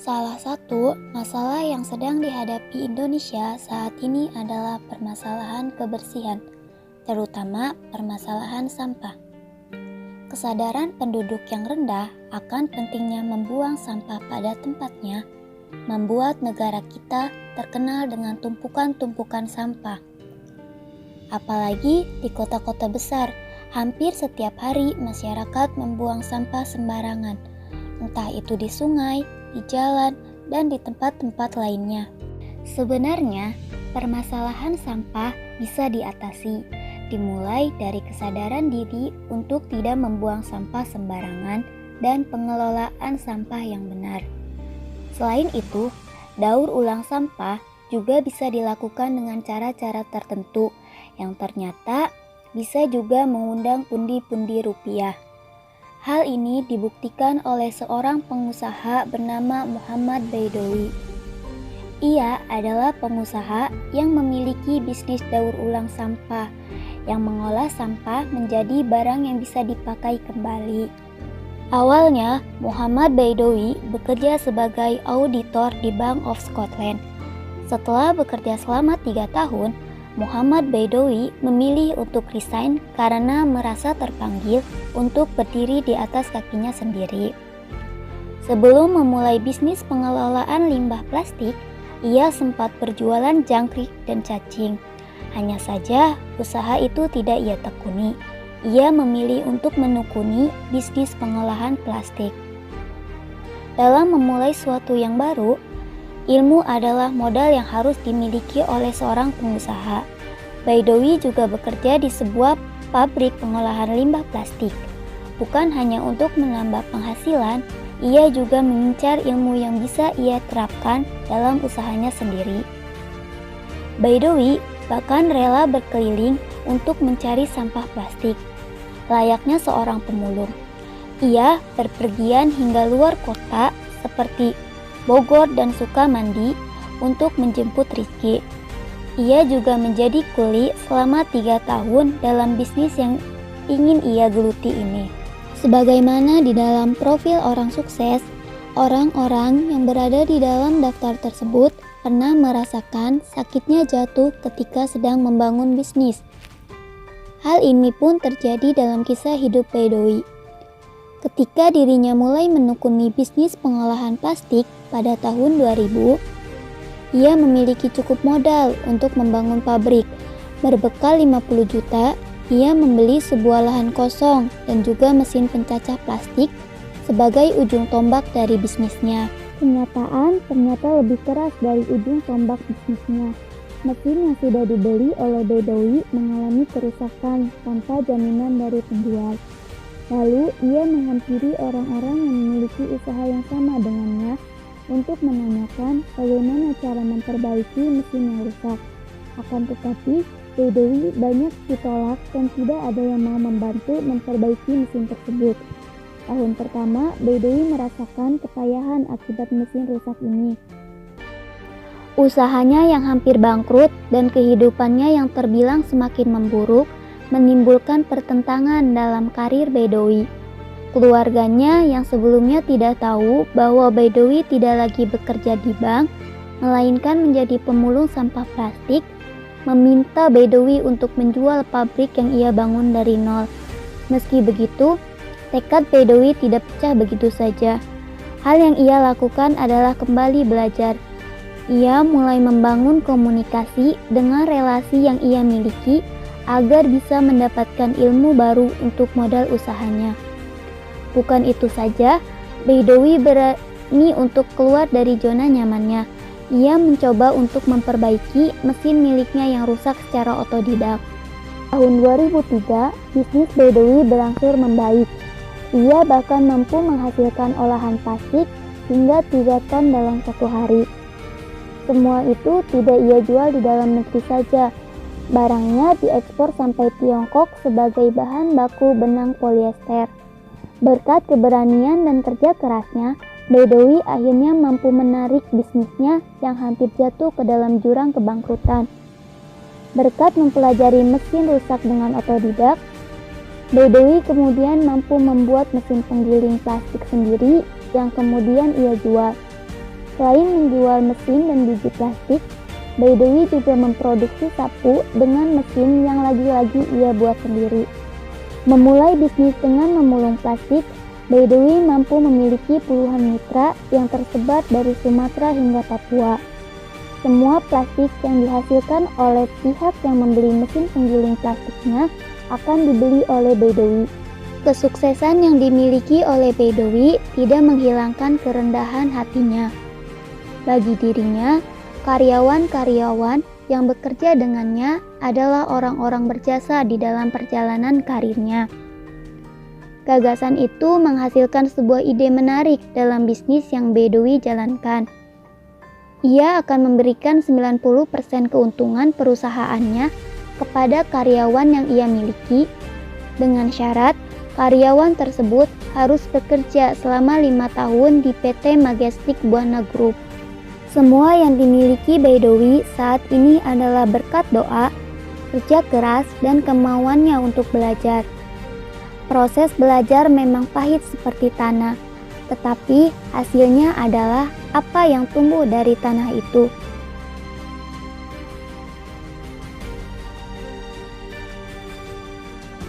Salah satu masalah yang sedang dihadapi Indonesia saat ini adalah permasalahan kebersihan, terutama permasalahan sampah. Kesadaran penduduk yang rendah akan pentingnya membuang sampah pada tempatnya membuat negara kita terkenal dengan tumpukan-tumpukan sampah. Apalagi di kota-kota besar, hampir setiap hari masyarakat membuang sampah sembarangan, entah itu di sungai, di jalan, dan di tempat-tempat lainnya. Sebenarnya, permasalahan sampah bisa diatasi, dimulai dari kesadaran diri untuk tidak membuang sampah sembarangan dan pengelolaan sampah yang benar. Selain itu, daur ulang sampah juga bisa dilakukan dengan cara-cara tertentu yang ternyata bisa juga mengundang pundi-pundi rupiah. Hal ini dibuktikan oleh seorang pengusaha bernama Muhammad Baidowi. Ia adalah pengusaha yang memiliki bisnis daur ulang sampah, yang mengolah sampah menjadi barang yang bisa dipakai kembali. Awalnya, Muhammad Baidowi bekerja sebagai auditor di Bank of Scotland. Setelah bekerja selama 3 tahun, Muhammad Baidowi memilih untuk resign karena merasa terpanggil untuk berdiri di atas kakinya sendiri. Sebelum memulai bisnis pengelolaan limbah plastik, ia sempat berjualan jangkrik dan cacing. Hanya saja, usaha itu tidak ia tekuni. Ia memilih untuk menekuni bisnis pengolahan plastik. Dalam memulai suatu yang baru, ilmu adalah modal yang harus dimiliki oleh seorang pengusaha. Baidowi juga bekerja di sebuah pabrik pengolahan limbah plastik. Bukan hanya untuk menambah penghasilan, ia juga mengincar ilmu yang bisa ia terapkan dalam usahanya sendiri. Baidowi bahkan rela berkeliling untuk mencari sampah plastik, layaknya seorang pemulung. Ia berpergian hingga luar kota seperti Bogor dan Sukamandi untuk menjemput Rizky. Ia juga menjadi kuli selama 3 tahun dalam bisnis yang ingin ia geluti ini. Sebagaimana di dalam profil orang sukses, orang-orang yang berada di dalam daftar tersebut pernah merasakan sakitnya jatuh ketika sedang membangun bisnis. Hal ini pun terjadi dalam kisah hidup Baidowi. Ketika dirinya mulai menekuni bisnis pengolahan plastik pada tahun 2000, ia memiliki cukup modal untuk membangun pabrik. Berbekal 50 juta, ia membeli sebuah lahan kosong dan juga mesin pencacah plastik sebagai ujung tombak dari bisnisnya. Kenyataan ternyata lebih keras dari ujung tombak bisnisnya. Mesin yang sudah dibeli oleh Baidowi mengalami kerusakan tanpa jaminan dari penjual. Lalu ia menghampiri orang-orang yang memiliki usaha yang sama dengannya untuk menanyakan bagaimana cara memperbaiki mesin yang rusak. Akan tetapi, Baidowi banyak ditolak dan tidak ada yang mau membantu memperbaiki mesin tersebut. Tahun pertama, Baidowi merasakan kepayahan akibat mesin rusak ini. Usahanya yang hampir bangkrut dan kehidupannya yang terbilang semakin memburuk menimbulkan pertentangan dalam karir Baidowi. Keluarganya yang sebelumnya tidak tahu bahwa Baidowi tidak lagi bekerja di bank, melainkan menjadi pemulung sampah plastik, meminta Baidowi untuk menjual pabrik yang ia bangun dari nol. Meski begitu, tekad Baidowi tidak pecah begitu saja. Hal yang ia lakukan adalah kembali belajar. Ia mulai membangun komunikasi dengan relasi yang ia miliki agar bisa mendapatkan ilmu baru untuk modal usahanya. Bukan itu saja, Baidowi berani untuk keluar dari zona nyamannya. Ia mencoba untuk memperbaiki mesin miliknya yang rusak secara otodidak. Tahun 2003, bisnis Baidowi berangsur membaik. Ia bahkan mampu menghasilkan olahan plastik hingga 3 ton dalam 1 hari. Semua itu tidak ia jual di dalam negeri saja. Barangnya diekspor sampai Tiongkok sebagai bahan baku benang polyester. Berkat keberanian dan kerja kerasnya, Baidowi akhirnya mampu menarik bisnisnya yang hampir jatuh ke dalam jurang kebangkrutan. Berkat mempelajari mesin rusak dengan otodidak, Baidowi kemudian mampu membuat mesin penggiling plastik sendiri yang kemudian ia jual. Selain menjual mesin dan biji plastik, Baidowi juga memproduksi sapu dengan mesin yang lagi-lagi ia buat sendiri. Memulai bisnis dengan memulung plastik, Baidowi mampu memiliki puluhan mitra yang tersebar dari Sumatera hingga Papua. Semua plastik yang dihasilkan oleh pihak yang membeli mesin penggiling plastiknya akan dibeli oleh Baidowi. Kesuksesan yang dimiliki oleh Baidowi tidak menghilangkan kerendahan hatinya. Bagi dirinya, karyawan-karyawan yang bekerja dengannya adalah orang-orang berjasa di dalam perjalanan karirnya. Gagasan itu menghasilkan sebuah ide menarik dalam bisnis yang Baidowi jalankan. Ia akan memberikan 90% keuntungan perusahaannya kepada karyawan yang ia miliki, dengan syarat karyawan tersebut harus bekerja selama 5 tahun di PT Majestic Buana Group. Semua yang dimiliki Baidowi saat ini adalah berkat doa, kerja keras, dan kemauannya untuk belajar. Proses belajar memang pahit seperti tanah, tetapi hasilnya adalah apa yang tumbuh dari tanah itu.